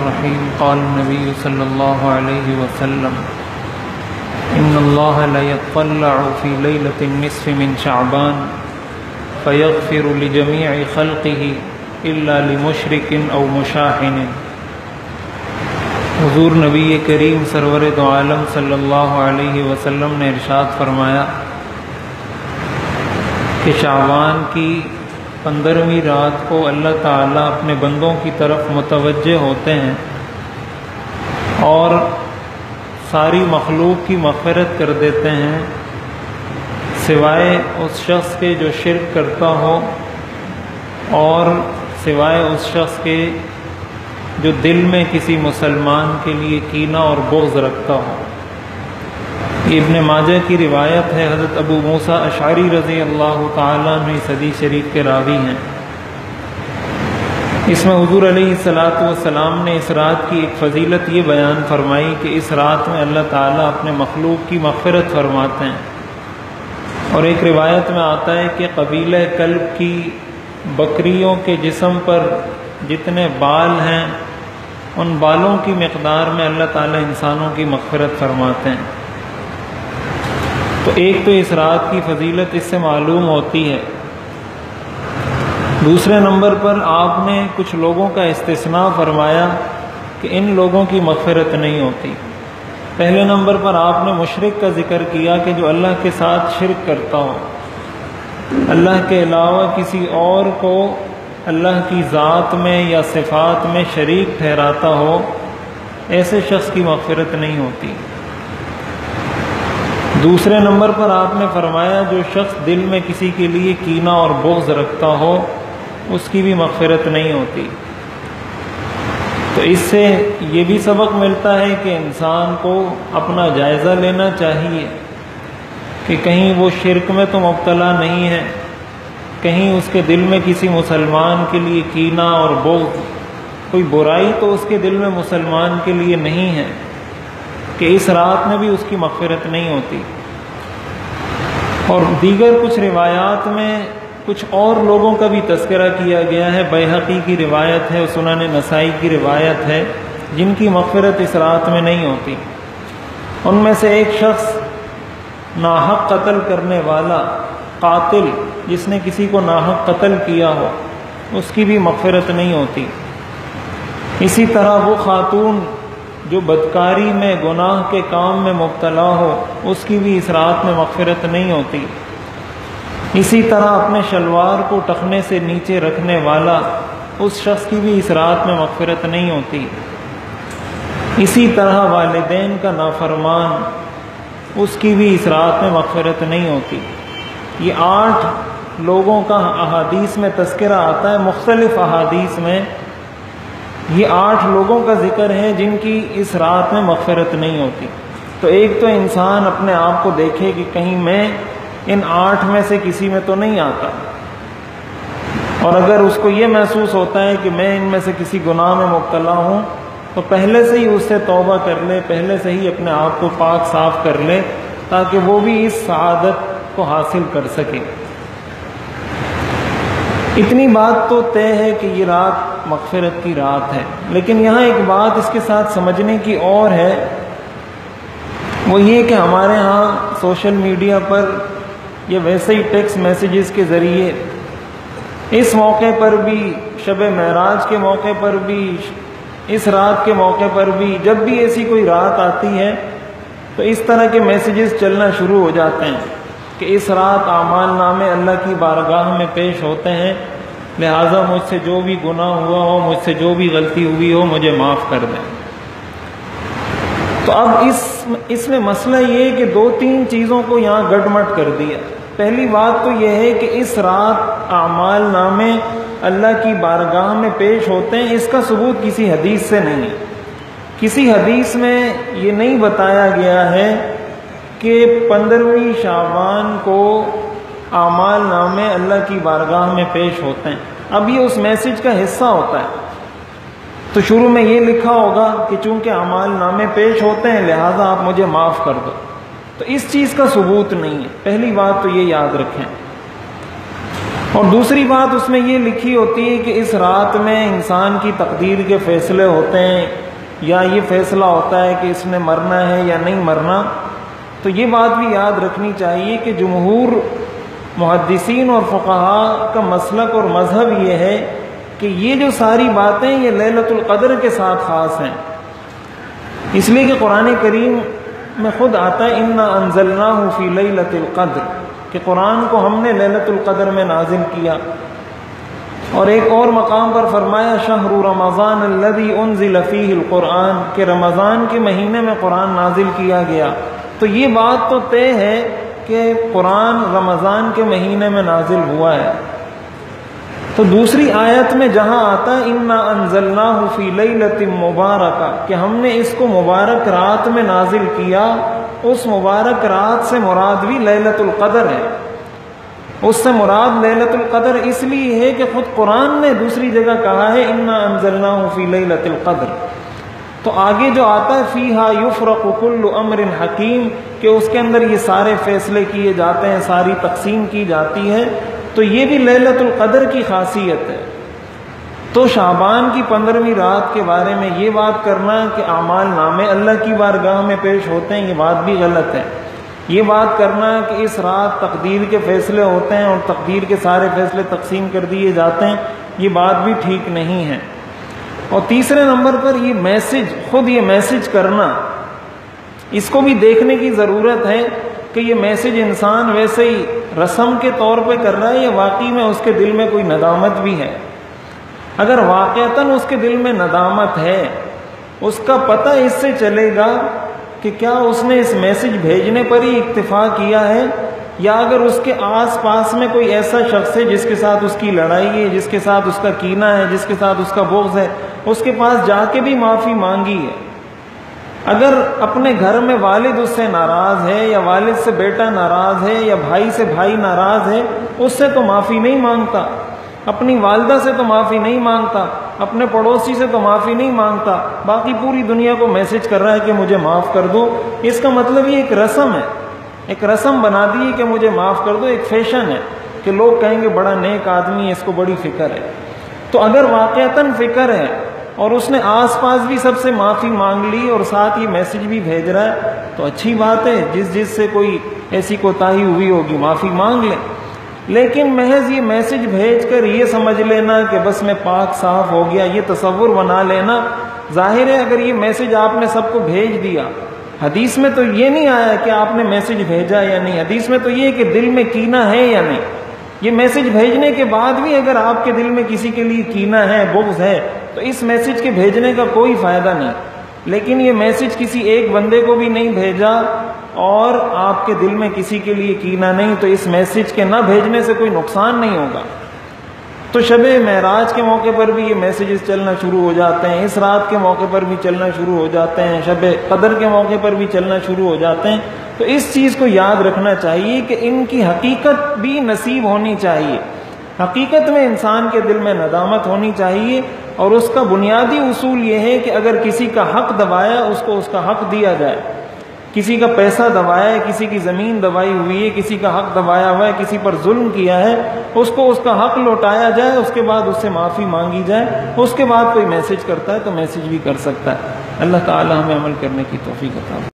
الرحيم قال النبي صلى الله عليه وسلم إن الله لا يطلع في ليلة النصف من شعبان فيغفر لجميع خلقه إلا لمشرك أو مشاحن۔ حضور نبی کریم سرور دو عالم صلی اللہ علیہ وسلم نے ارشاد فرمایا کہ شعبان کی 15ویں رات کو اللہ تعالیٰ اپنے بندوں کی طرف متوجہ ہوتے ہیں اور ساری مخلوق کی مغفرت کر دیتے ہیں سوائے اس شخص کے جو شرک کرتا ہو اور سوائے اس شخص کے جو دل میں کسی مسلمان کے لیے کینہ اور بغض رکھتا ہو۔ یہ ابن ماجہ کی روایت ہے، حضرت ابو موسیٰ اشعری رضی اللہ تعالیٰ عنہ اس حدیث شریف کے راوی ہیں۔ اس میں حضور علیہ السلام نے اس رات کی ایک فضیلت یہ بیان فرمائی کہ اس رات میں اللہ تعالیٰ اپنے مخلوق کی مغفرت فرماتے ہیں، اور ایک روایت میں آتا ہے کہ قبیلہ کلب کی بکریوں کے جسم پر جتنے بال ہیں ان بالوں کی مقدار میں اللہ تعالیٰ انسانوں کی مغفرت فرماتے ہیں۔ تو ایک تو اس رات کی فضیلت اس سے معلوم ہوتی ہے۔ دوسرے نمبر پر آپ نے کچھ لوگوں کا استثناء فرمایا کہ ان لوگوں کی مغفرت نہیں ہوتی۔ پہلے نمبر پر آپ نے مشرک کا ذکر کیا کہ جو اللہ کے ساتھ شرک کرتا ہو، اللہ کے علاوہ کسی اور کو اللہ کی ذات میں یا صفات میں شریک ٹھہراتا ہو، ایسے شخص کی مغفرت نہیں ہوتی۔ دوسرے نمبر پر آپ نے فرمایا جو شخص دل میں کسی کے لیے کینہ اور بغض رکھتا ہو اس کی بھی مغفرت نہیں ہوتی۔ تو اس سے یہ بھی سبق ملتا ہے کہ انسان کو اپنا جائزہ لینا چاہیے کہ کہیں وہ شرک میں تو مبتلا نہیں ہے، کہیں اس کے دل میں کسی مسلمان کے لیے کینہ اور بغض، کوئی برائی تو اس کے دل میں مسلمان کے لیے نہیں ہے کہ اس رات میں بھی اس کی مغفرت نہیں ہوتی۔ اور دیگر کچھ روایات میں کچھ اور لوگوں کا بھی تذکرہ کیا گیا ہے، بیہقی کی روایت ہے، سنن نسائی کی روایت ہے، جن کی مغفرت اس رات میں نہیں ہوتی۔ ان میں سے ایک شخص ناحق قتل کرنے والا، قاتل جس نے کسی کو ناحق قتل کیا ہو، اس کی بھی مغفرت نہیں ہوتی۔ اسی طرح وہ خاتون جو بدکاری میں گناہ کے کام میں مبتلا ہو، اس کی بھی اس رات میں مغفرت نہیں ہوتی۔ اسی طرح اپنے شلوار کو ٹخنے سے نیچے رکھنے والا، اس شخص کی بھی اس رات میں مغفرت نہیں ہوتی۔ اسی طرح والدین کا نافرمان، اس کی بھی اس رات میں مغفرت نہیں ہوتی۔ یہ 8 لوگوں کا احادیث میں تذکرہ آتا ہے، مختلف احادیث میں یہ 8 لوگوں کا ذکر ہے جن کی اس رات میں مغفرت نہیں ہوتی۔ تو ایک تو انسان اپنے آپ کو دیکھے کہ کہیں میں ان 8 میں سے کسی میں تو نہیں آتا، اور اگر اس کو یہ محسوس ہوتا ہے کہ میں ان میں سے کسی گناہ میں مبتلا ہوں تو پہلے سے ہی اس سے توبہ کر لے، پہلے سے ہی اپنے آپ کو پاک صاف کر لے تاکہ وہ بھی اس سعادت کو حاصل کر سکے۔ اتنی بات تو طے ہے کہ یہ رات مغفرت کی رات ہے، لیکن یہاں ایک بات اس کے ساتھ سمجھنے کی اور ہے، وہ یہ کہ ہمارے ہاں سوشل میڈیا پر یہ ویسے ہی ٹیکسٹ میسیجز کے ذریعے اس موقع پر بھی، شب معراج کے موقع پر بھی، اس رات کے موقع پر بھی، جب بھی ایسی کوئی رات آتی ہے تو اس طرح کے میسیجز چلنا شروع ہو جاتے ہیں کہ اس رات اعمال نامے اللہ کی بارگاہ میں پیش ہوتے ہیں، لہٰذا مجھ سے جو بھی گناہ ہوا ہو، مجھ سے جو بھی غلطی ہوئی ہو، مجھے معاف کر دیں۔ تو اب اس میں مسئلہ یہ ہے کہ 2-3 چیزوں کو یہاں گڈ مٹ کر دیا۔ پہلی بات تو یہ ہے کہ اس رات اعمال نامے اللہ کی بارگاہ میں پیش ہوتے ہیں، اس کا ثبوت کسی حدیث سے نہیں ہے۔ کسی حدیث میں یہ نہیں بتایا گیا ہے کہ 15ویں شعبان کو اعمال نامے اللہ کی بارگاہ میں پیش ہوتے ہیں۔ اب یہ اس میسج کا حصہ ہوتا ہے، تو شروع میں یہ لکھا ہوگا کہ چونکہ اعمال نامے پیش ہوتے ہیں لہٰذا آپ مجھے معاف کر دو، تو اس چیز کا ثبوت نہیں ہے۔ پہلی بات تو یہ یاد رکھیں۔ اور دوسری بات اس میں یہ لکھی ہوتی ہے کہ اس رات میں انسان کی تقدیر کے فیصلے ہوتے ہیں، یا یہ فیصلہ ہوتا ہے کہ اس نے مرنا ہے یا نہیں مرنا، تو یہ بات بھی یاد رکھنی چاہیے کہ جمہور محدثین اور فقہاء کا مسلک اور مذہب یہ ہے کہ یہ جو ساری باتیں یہ لیلۃ القدر کے ساتھ خاص ہیں، اس لیے کہ قرآن کریم میں خود آتا ہے انا انزلناہ فی لیلۃ القدر، کہ قرآن کو ہم نے لیلۃ القدر میں نازل کیا۔ اور ایک اور مقام پر فرمایا شہر رمضان الذی انزل فیہ القرآن، کہ رمضان کے مہینے میں قرآن نازل کیا گیا۔ تو یہ بات تو طے ہے کہ قرآن رمضان کے مہینے میں نازل ہوا ہے۔ تو دوسری آیت میں جہاں آتا ہے انا انزلناہ فی لیلۃ مبارکہ، کہ ہم نے اس کو مبارک رات میں نازل کیا، اس مبارک رات سے مراد بھی لیلۃ القدر ہے۔ اس سے مراد لیلۃ القدر اس لیے ہے کہ خود قرآن نے دوسری جگہ کہا ہے انا انزلناہ فی لیلۃ القدر۔ تو آگے جو آتا ہے فیہا یفرق کل امر حکیم، کہ اس کے اندر یہ سارے فیصلے کیے جاتے ہیں، ساری تقسیم کی جاتی ہے، تو یہ بھی لیلۃ القدر کی خاصیت ہے۔ تو شعبان کی 15ویں رات کے بارے میں یہ بات کرنا کہ اعمال نامے اللہ کی بارگاہ میں پیش ہوتے ہیں، یہ بات بھی غلط ہے۔ یہ بات کرنا کہ اس رات تقدیر کے فیصلے ہوتے ہیں اور تقدیر کے سارے فیصلے تقسیم کر دیے جاتے ہیں، یہ بات بھی ٹھیک نہیں ہے۔ اور تیسرے نمبر پر یہ میسج، خود یہ میسج کرنا، اس کو بھی دیکھنے کی ضرورت ہے کہ یہ میسج انسان ویسے ہی رسم کے طور پہ کر رہا ہے یا واقعی میں اس کے دل میں کوئی ندامت بھی ہے۔ اگر واقعتاً اس کے دل میں ندامت ہے، اس کا پتہ اس سے چلے گا کہ کیا اس نے اس میسج بھیجنے پر ہی اکتفا کیا ہے، یا اگر اس کے آس پاس میں کوئی ایسا شخص ہے جس کے ساتھ اس کی لڑائی ہے، جس کے ساتھ اس کا کینہ ہے، جس کے ساتھ اس کا بغض ہے، اس کے پاس جا کے بھی معافی مانگی ہے۔ اگر اپنے گھر میں والد اس سے ناراض ہے، یا والد سے بیٹا ناراض ہے، یا بھائی سے بھائی ناراض ہے، اس سے تو معافی نہیں مانگتا، اپنی والدہ سے تو معافی نہیں مانگتا، اپنے پڑوسی سے تو معافی نہیں مانگتا، باقی پوری دنیا کو میسج کر رہا ہے کہ مجھے معاف کر دو۔ اس کا مطلب یہ ایک رسم ہے، ایک رسم بنا دی کہ مجھے معاف کر دو، ایک فیشن ہے کہ لوگ کہیں گے بڑا نیک آدمی ہے، اس کو بڑی فکر ہے۔ تو اگر واقعتاً فکر ہے اور اس نے آس پاس بھی سب سے معافی مانگ لی اور ساتھ یہ میسج بھی بھیج رہا ہے تو اچھی بات ہے، جس سے کوئی ایسی کوتاہی ہوئی ہوگی معافی مانگ لیں۔ لیکن محض یہ میسج بھیج کر یہ سمجھ لینا کہ بس میں پاک صاف ہو گیا، یہ تصور بنا لینا، ظاہر ہے اگر یہ میسج آپ نے سب کو بھیج دیا، حدیث میں تو یہ نہیں آیا کہ آپ نے میسج بھیجا یا نہیں، حدیث میں تو یہ کہ دل میں کینہ ہے یا نہیں۔ یہ میسج بھیجنے کے بعد بھی اگر آپ کے دل میں کسی کے لیے کینہ ہے، بغض ہے، تو اس میسج کے بھیجنے کا کوئی فائدہ نہیں۔ لیکن یہ میسج کسی ایک بندے کو بھی نہیں بھیجا اور آپ کے دل میں کسی کے لیے کینہ نہیں، تو اس میسج کے نہ بھیجنے سے کوئی نقصان نہیں ہوگا۔ تو شب معراج کے موقع پر بھی یہ میسیجز چلنا شروع ہو جاتے ہیں، اس رات کے موقع پر بھی چلنا شروع ہو جاتے ہیں، شب قدر کے موقع پر بھی چلنا شروع ہو جاتے ہیں۔ تو اس چیز کو یاد رکھنا چاہیے کہ ان کی حقیقت بھی نصیب ہونی چاہیے، حقیقت میں انسان کے دل میں ندامت ہونی چاہیے، اور اس کا بنیادی اصول یہ ہے کہ اگر کسی کا حق دبایا اس کو اس کا حق دیا جائے، کسی کا پیسہ دبایا ہے، کسی کی زمین دبائی ہوئی ہے، کسی کا حق دبایا ہوا ہے، کسی پر ظلم کیا ہے، اس کو اس کا حق لوٹایا جائے، اس کے بعد اس سے معافی مانگی جائے، اس کے بعد کوئی میسج کرتا ہے تو میسج بھی کر سکتا ہے۔ اللہ تعالی ہمیں عمل کرنے کی توفیق عطا فرمائے۔